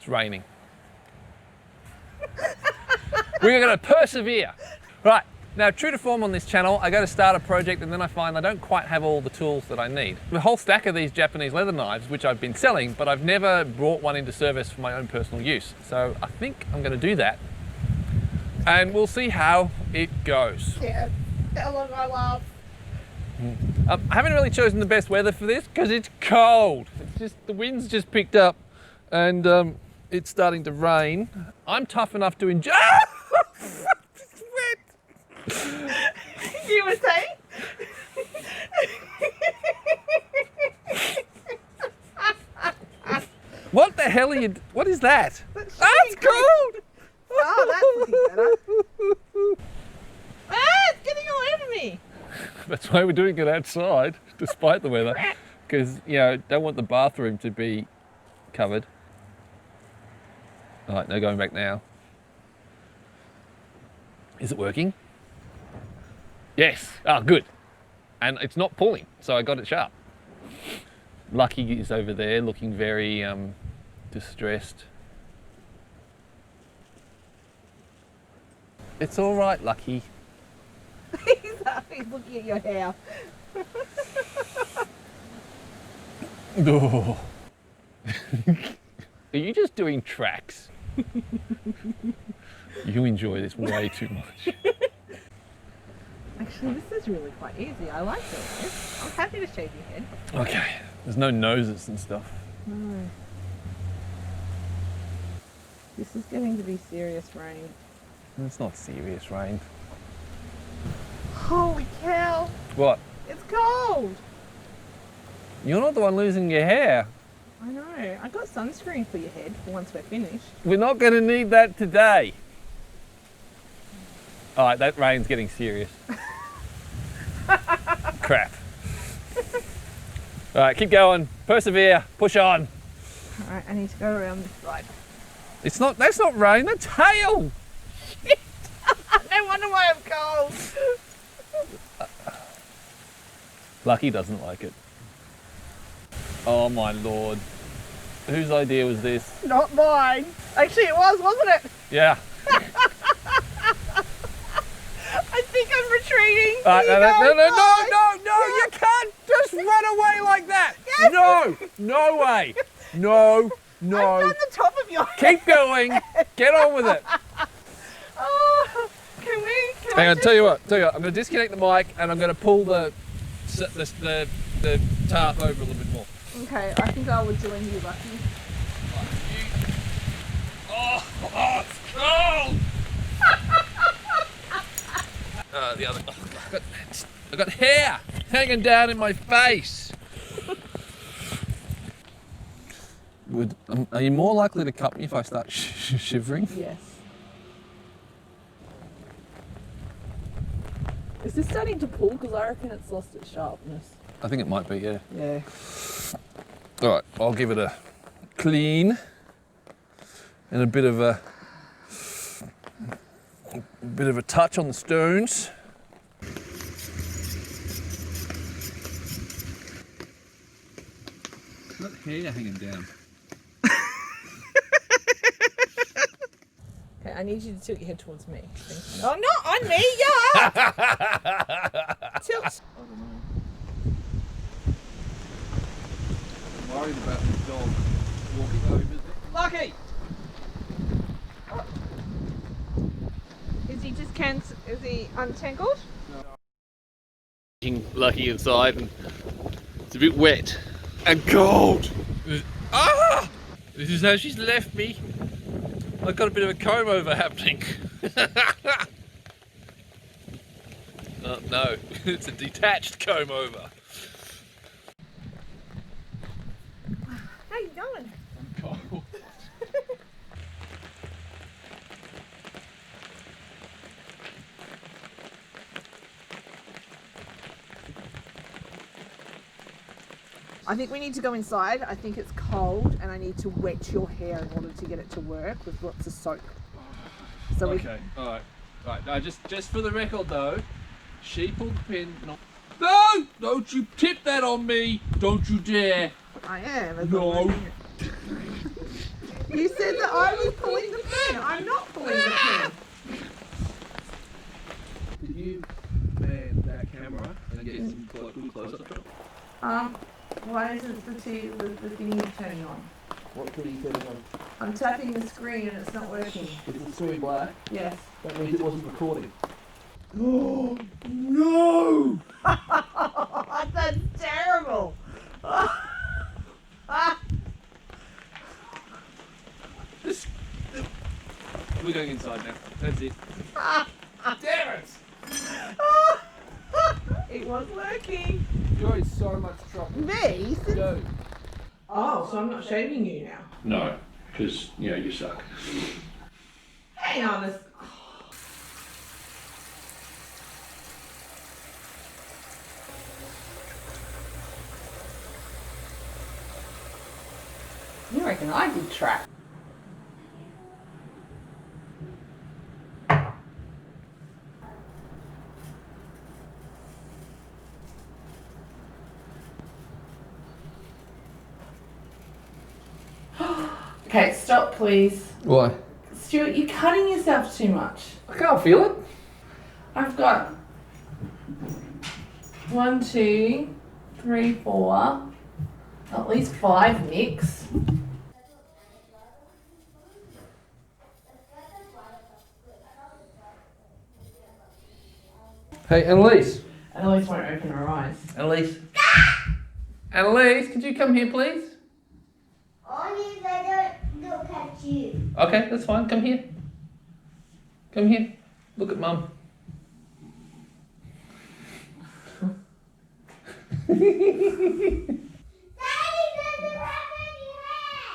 It's raining. We're going to persevere. Right, now true to form on this channel, I go to start a project and then I find I don't quite have all the tools that I need. A whole stack of these Japanese leather knives, which I've been selling, but I've never brought one into service for my own personal use. So I think I'm going to do that. And we'll see how it goes. Yeah, how long I love. I haven't really chosen the best weather for this because it's cold. It's just, the wind's just picked up and it's starting to rain. I'm tough enough to enjoy. It's wet. You were saying? What the hell are you? What is that? That's It's cold. Oh, that's looking better. It's getting all over me. That's why we're doing it outside, despite the weather, because you know don't want the bathroom to be covered. All right, no going back now. Is it working? Yes. Oh, good. And it's not pulling, so I got it sharp. Lucky is over there, looking very distressed. It's all right, Lucky. He's looking at your hair. Oh. Are you just doing tracks? You enjoy this way too much. Actually, this is really quite easy. I like it. I'm happy to shave your head. Okay, there's no noses and stuff. No. This is getting to be serious rain. It's not serious rain. Holy cow! What? It's cold! You're not the one losing your hair. I know. I got sunscreen for your head for once we're finished. We're not going to need that today. All right, that rain's getting serious. Crap. All right, keep going. Persevere. Push on. All right, I need to go around this side. It's not. That's not rain. That's hail. No wonder why I'm cold. Lucky doesn't like it. Oh my lord. Whose idea was this? Not mine. Actually, it was, wasn't it? Yeah. I think I'm retreating. No, No, you can't just run away like that. Yes. No way. No. I've done the top of your head. Keep going. Get on with it. Oh, can Hang I on, tell you what. I'm going to disconnect the mic and I'm going to pull the tarp over a little bit more. Okay, I think I will join you, Lucky. Oh, it's cold. The other. Oh, I've got hair hanging down in my face. Are you more likely to cut me if I start shivering? Yes. Is this starting to pull? Because I reckon it's lost its sharpness. I think it might be, yeah. Yeah. All right, I'll give it a clean and a bit of a touch on the stones. Got hair hanging down. Okay, I need you to tilt your head towards me. Oh, not on me, yeah! Tilt. I'm worried about the dog walking over. Lucky! Oh. Is he just is he untangled? Lucky inside and it's a bit wet and cold. Ah! This is how she's left me. I've got a bit of a comb over happening. Oh, no, it's a detached comb over. How you going? I'm cold. I think we need to go inside. I think it's cold and I need to wet your hair in order to get it to work with lots of soap. So okay, alright. Right, now just for the record though, she pulled the pin. No! Don't you tip that on me! Don't you dare! I am. No. You said that I was pulling the pin. I'm not pulling the pin. Did you man that camera and get some good close-up shot? Why isn't the thingy turning on? What are you turning on? I'm tapping the screen and it's not working. Is it still black? Yes. That means it wasn't recording. Oh no! That's terrible. We're going inside now. That's it. Damn it! It was working. You're in so much trouble. Me? Go. Oh, so I'm not shaving you now. No, because you suck. Hang on a You reckon I did trap? Okay, stop please. Why? Stuart, you're cutting yourself too much. I can't feel it. I've got 1, 2, 3, 4, at least 5 nicks. Hey, Annalise. Annalise won't open her eyes. Annalise. Annalise, could you come here, please? Only if I don't look at you. Okay, that's fine. Come here. Come here. Look at Mum. Daddy doesn't have any hair.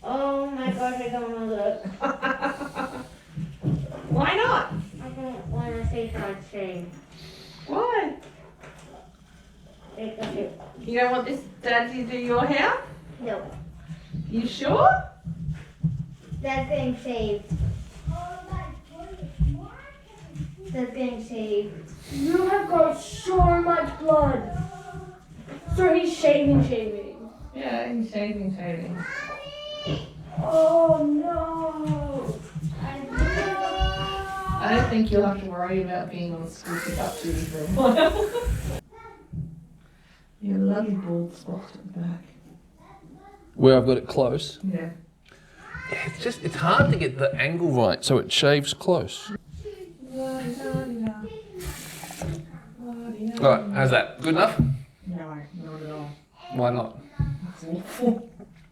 Oh my gosh, I don't want to look. Why not? I don't want to say something. Why? Because it, You don't want this dad to do your hair? no, You sure? that's getting shaved. That's getting shaved. You have got so much blood. So he's shaving. Yeah, he's shaving. Oh no. I don't think you'll have to worry about being on school pickup duty for a while. Your lovely bald spot at the back. Where I've got it close. Yeah. It's hard to get the angle right so it shaves close. Alright, how's that? Good enough? No, not at all. Why not? It's awful.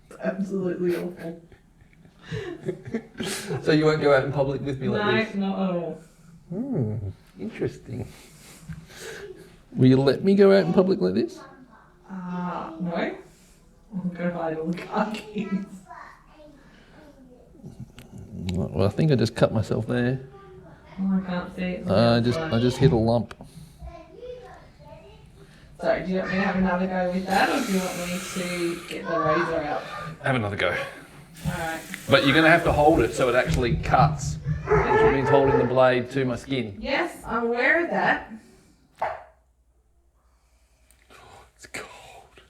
It's absolutely awful. So you won't go out in public with me like this? No, not at all. Interesting. Will you let me go out in public like this? No. I'm going to hide all the car keys. Well, I think I just cut myself there. Oh, I can't see it. I just hit a lump. So, do you want me to have another go with that, or do you want me to get the razor out? Have another go. Alright. But you're going to have to hold it so it actually cuts, which means holding the blade to my skin. Yes, I'm aware of that. It's cold.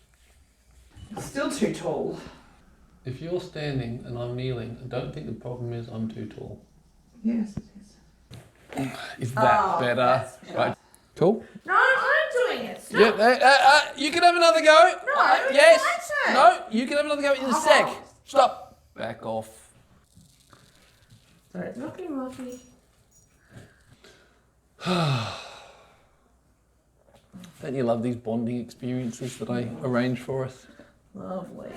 It's still too tall. If you're standing and I'm kneeling, I don't think the problem is I'm too tall. Yes, it is. Is that Oh, better? that's better. Right. Cool. No, I'm doing it. Stop. Yeah, you can have another go. No, it's yes. my turn. No, you can have another go in a sec. Oh. Stop. Back off. Sorry, lucky. Don't you love these bonding experiences that I arrange for us? Lovely.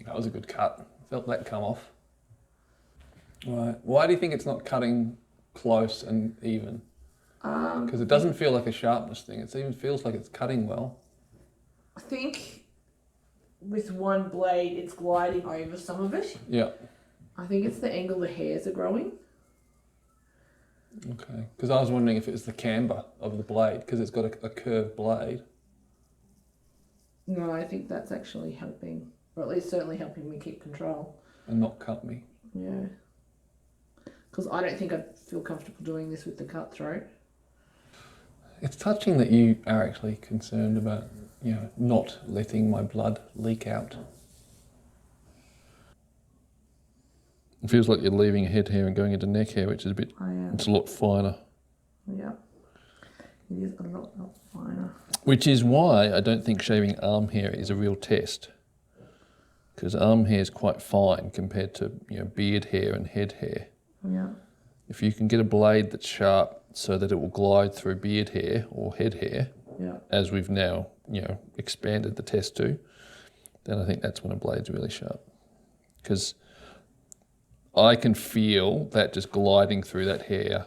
That was a good cut. Felt that come off. Right. Why do you think it's not cutting close and even? Because it doesn't feel like a sharpness thing. It even feels like it's cutting well. I think with one blade, it's gliding over some of it. Yeah. I think it's the angle the hairs are growing. Okay. Because I was wondering if it was the camber of the blade, because it's got a curved blade. No, I think that's actually helping, or at least certainly helping me keep control. And not cut me. Yeah. Because I don't think I'd feel comfortable doing this with the cutthroat. It's touching that you are actually concerned about, not letting my blood leak out. It feels like you're leaving head hair and going into neck hair, which is a bit, it's a lot finer. Yeah. It is a lot finer. Which is why I don't think shaving arm hair is a real test. Because arm hair is quite fine compared to, beard hair and head hair. Yeah. If you can get a blade that's sharp so that it will glide through beard hair or head hair, as we've now, expanded the test to, then I think that's when a blade's really sharp. Because I can feel that just gliding through that hair,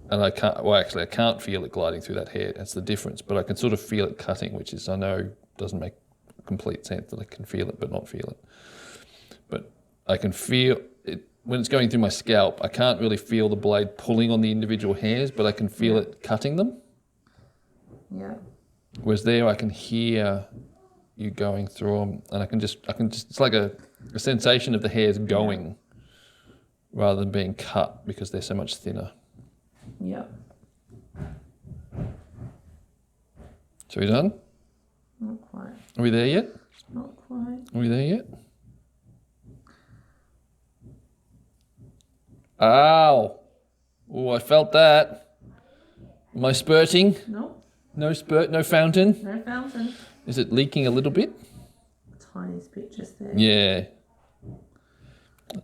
and I can't feel it gliding through that hair. That's the difference. But I can sort of feel it cutting, which is, I know, doesn't make complete sense that I can feel it but not feel it. But I can feel it when it's going through my scalp. I can't really feel the blade pulling on the individual hairs, but I can feel it cutting them. Yeah. Whereas there, I can hear you going through them, and I can just. It's like a sensation of the hairs going, rather than being cut because they're so much thinner. Yeah. So we done? Not quite. Are we there yet? Not quite. Are we there yet? Ow! Oh, I felt that. Am I spurting? No. No spurt, no fountain? No fountain. Is it leaking a little bit? Tiniest bit just there. Yeah.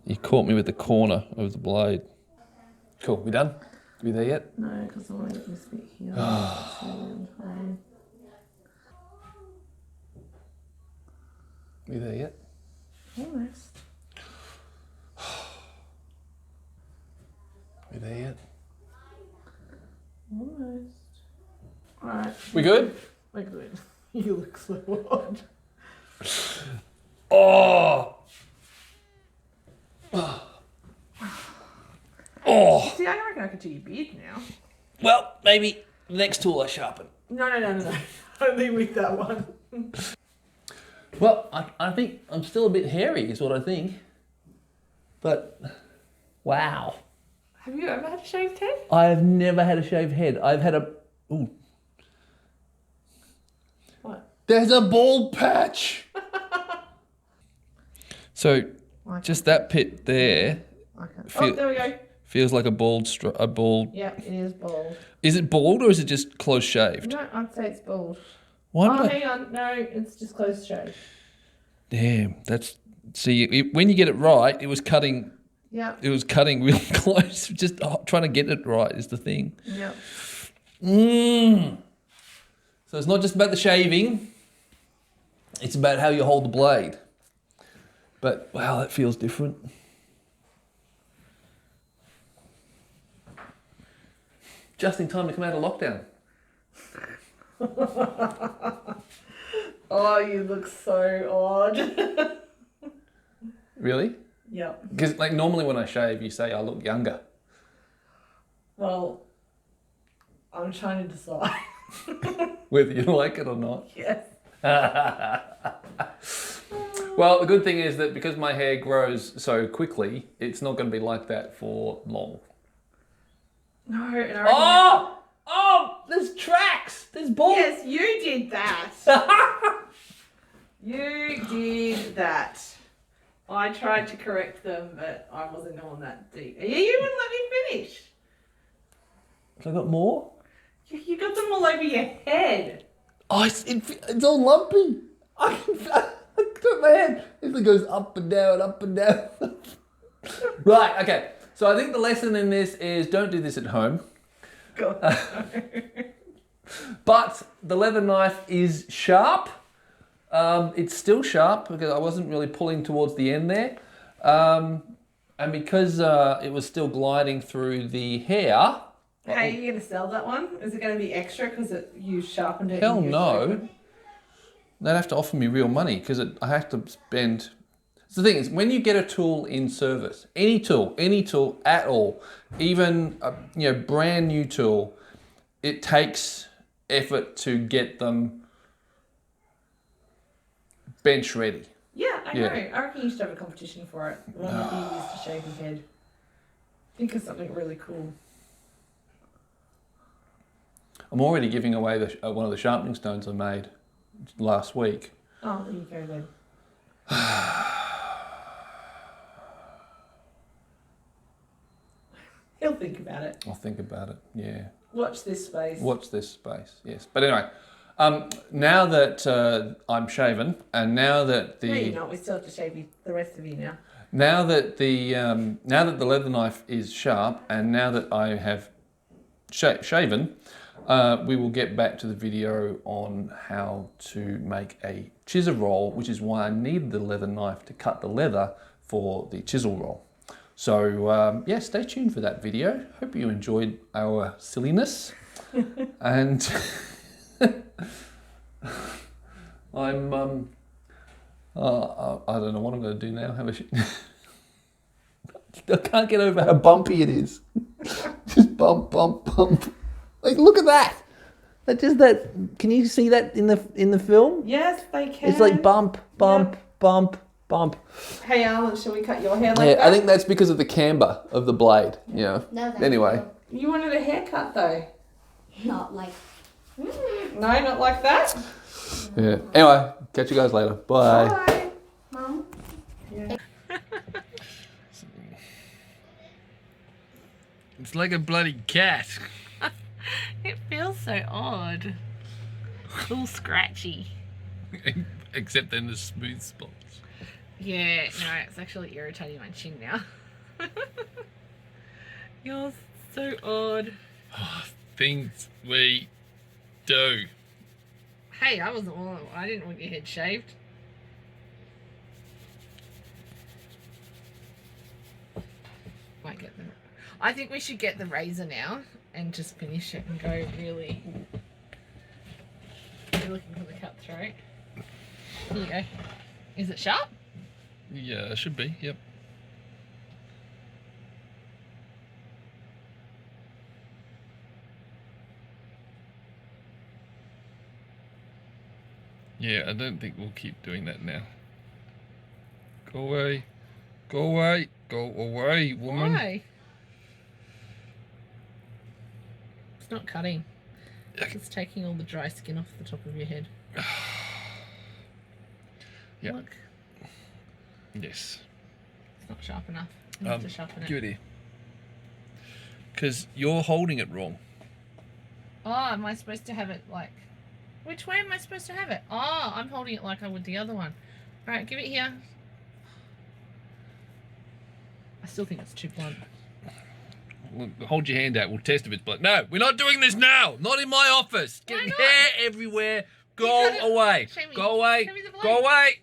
You caught me with the corner of the blade. Cool, we done? Are we there yet? No, because I want to get this bit here. We there yet? Almost. We there yet? Almost. Alright. We good? We're good. You look so odd. Oh! Oh! See, I reckon I could do your beard now. Well, maybe the next tool I sharpen. No. Only with that one. Well, I think I'm still a bit hairy is what I think. But, wow. Have you ever had a shaved head? I've never had a shaved head. I've had a... Ooh. What? There's a bald patch! So, just that pit there... Oh, there we go. Feels like a bald... Yeah, it is bald. Is it bald or is it just close shaved? No, I'd say it's bald. Why Oh, would I... hang on. No, it's just close shave. Damn, that's... See, when you get it right, it was cutting... Yeah. It was cutting real close. Just trying to get it right is the thing. Yeah. So it's not just about the shaving. It's about how you hold the blade. But, wow, that feels different. Just in time to come out of lockdown. Oh, you look so odd. Really? Yeah. Because normally when I shave, you say I look younger. Well, I'm trying to decide. Whether you like it or not. Yes. Well, the good thing is that because my hair grows so quickly, it's not going to be like that for long. No, and I Oh! There's tracks! There's balls! Yes, you did that. You did that. I tried to correct them, but I wasn't going that deep. Yeah, you wouldn't let me finish. Have I got more? You got them all over your head. Oh, it's all lumpy. I got my head. It goes up and down, up and down. Right, okay. So I think the lesson in this is don't do this at home. God. But the leather knife is sharp. It's still sharp because I wasn't really pulling towards the end there. And because it was still gliding through the hair. Hey, are you going to sell that one? Is it going to be extra because you sharpened it? Hell and you no. sharpened? They'd have to offer me real money because I have to spend... So the thing is, when you get a tool in service, any tool at all, even a brand new tool, it takes effort to get them bench ready. Yeah, I know. I reckon you should have a competition for it. One that you used to shave your head. Think of something really cool. I'm already giving away one of the sharpening stones I made last week. Oh, there you go then. He'll think about it. I'll think about it, yeah. Watch this space. Watch this space, yes. But anyway, now that I'm shaven, and now that the... No, you're not. We still have to shave the rest of you now. Now that the leather knife is sharp, and now that I have shaven, we will get back to the video on how to make a chisel roll, which is why I need the leather knife to cut the leather for the chisel roll. So yeah, stay tuned for that video. Hope you enjoyed our silliness. And I'm I don't know what I'm going to do now. I can't get over how bumpy it is. Just bump, bump, bump. Like, look at that. Can you see that in the film? Yes, they can. It's like bump, bump, Yep. bump, bump. Hey, Alan, shall we cut your hair like Yeah, that? I think that's because of the camber of the blade. Yeah. No, thank Anyway. You wanted a haircut, though. Not like. No, not like that. Yeah. Anyway, catch you guys later. Bye. Bye. Mom. Yeah. It's like a bloody cat. It feels so odd. All scratchy. Except in the smooth spots. Yeah, no, it's actually irritating my chin now. You're so odd. Things we do. Hey, I didn't want your head shaved. I think we should get the razor now and just finish it and go really. You're looking for the cutthroat. Here you go. Is it sharp? Yeah, it should be. Yep. Yeah, I don't think we'll keep doing that now. Go away. Go away. Go away, woman. Why? It's not cutting. It's just taking all the dry skin off the top of your head. Yeah. Look, Yes. it's not sharp enough. You have to sharpen it. Give it here. Because you're holding it wrong. Oh, am I supposed to have it like... Which way am I supposed to have it? Oh, I'm holding it like I would the other one. Alright, give it here. I still think it's too blunt. Well, hold your hand out. We'll test if it's blunt. No, we're not doing this now. Not in my office. Why Getting not? hair everywhere. Go cut it. away. Show me. Go away. Show me the blade. Go away.